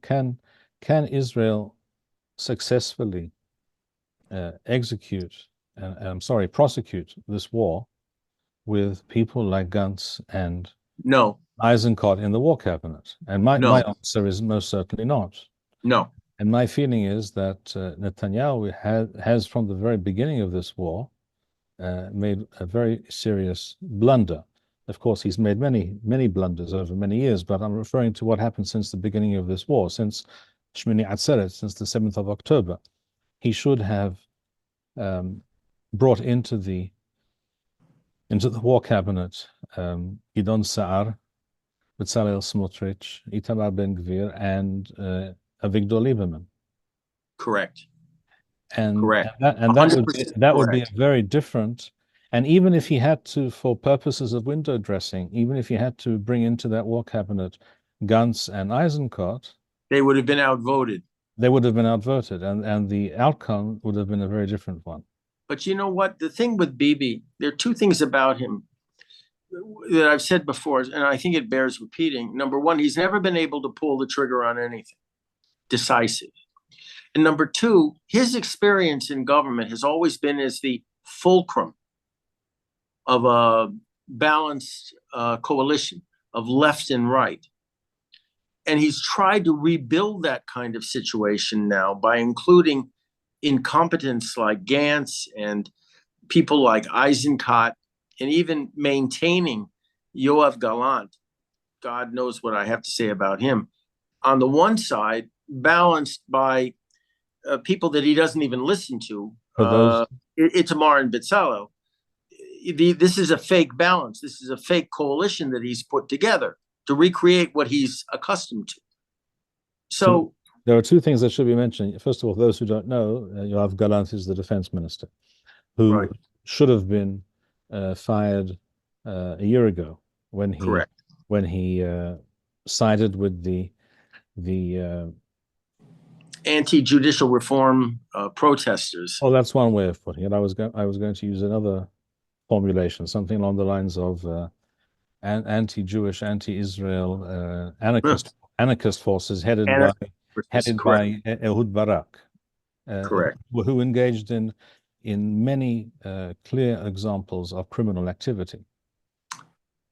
Can Israel successfully prosecute this war with people like Gantz and No, Eisenkot in the war cabinet? And my no, answer is most certainly not. no. And my feeling is that Netanyahu has from the very beginning of this war made a very serious blunder. Of course, he's made many blunders over many years, but I'm referring to what happened since the beginning of this war, since Shmini Atzeret, since the 7th of October. He should have brought into the war cabinet Gidon Sa'ar, Bezalel Smotrich, Itamar Ben-Gvir, and Avigdor Lieberman. Correct. And correct. That would be a very different. And even if he had to, for purposes of window dressing, even if he had to bring into that war cabinet Gantz and Eisenkot, they would have been outvoted. They would have been outvoted, and the outcome would have been a very different one. But you know what? The thing with Bibi, there are two things about him that I've said before, and I think it bears repeating. Number one, he's never been able to pull the trigger on anything decisive. And number two, his experience in government has always been as the fulcrum of a balanced coalition of left and right. And he's tried to rebuild that kind of situation now by including incompetents like Gantz and people like Eisenkot, and even maintaining Yoav Gallant. God knows what I have to say about him. On the one side, balanced by people that he doesn't even listen to, Itamar and Bezalel. This is a fake balance. This is a fake coalition that he's put together to recreate what he's accustomed to. So there are two things that should be mentioned. First of all, those who don't know, Yoav Gallant is the defense minister, who should have been fired a year ago when he sided with the anti-judicial reform protesters. Oh, that's one way of putting it. I was going to use another formulation, something along the lines of anti-Jewish, anti-Israel, anarchist forces headed by Ehud Barak, who engaged in many clear examples of criminal activity.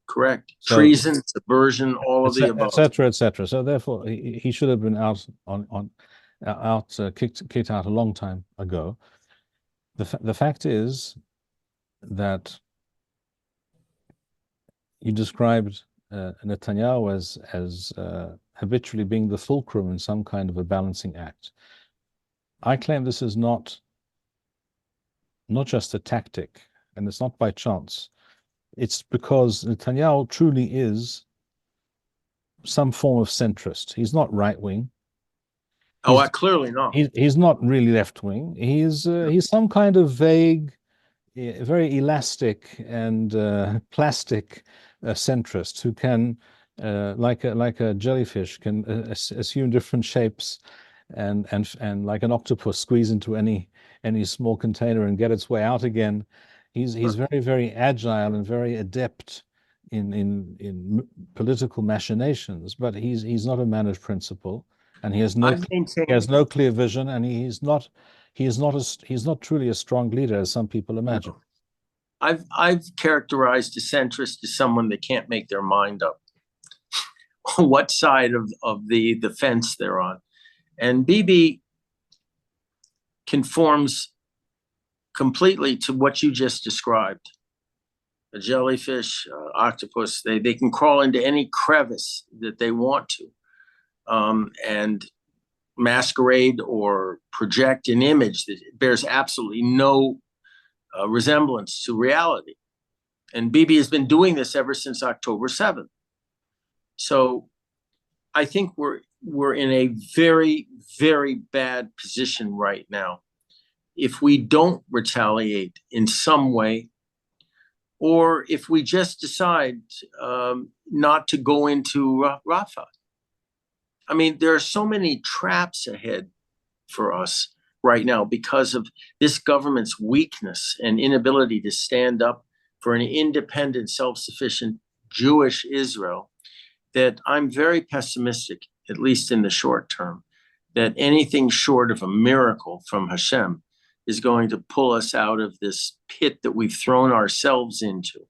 Correct. So, treason, subversion, all of the above, etc., etc. So therefore, he should have been kicked out a long time ago. The fact is that you described Netanyahu as habitually being the fulcrum in some kind of a balancing act. I claim this is not just a tactic, and it's not by chance. It's because Netanyahu truly is some form of centrist. He's not right-wing. Clearly not. He's not really left-wing. He's some kind of vague, very elastic and plastic centrist who can, like a jellyfish, can assume different shapes and like an octopus squeeze into any small container and get its way out again. He's very, very agile and very adept in political machinations, but he's not a man of principle, and he has no clear vision, and he's not truly a strong leader as some people imagine. I've characterized a centrist as someone that can't make their mind up what side of the fence they're on, and Bibi conforms completely to what you just described. A jellyfish, octopus, they can crawl into any crevice that they want to, and masquerade or project an image that bears absolutely no resemblance to reality. And Bibi has been doing this ever since October 7th. So I think we're in a very, very bad position right now if we don't retaliate in some way, or if we just decide not to go into Rafah. I mean, there are so many traps ahead for us right now because of this government's weakness and inability to stand up for an independent, self-sufficient Jewish Israel, that I'm very pessimistic at least in the short term, that anything short of a miracle from Hashem is going to pull us out of this pit that we've thrown ourselves into.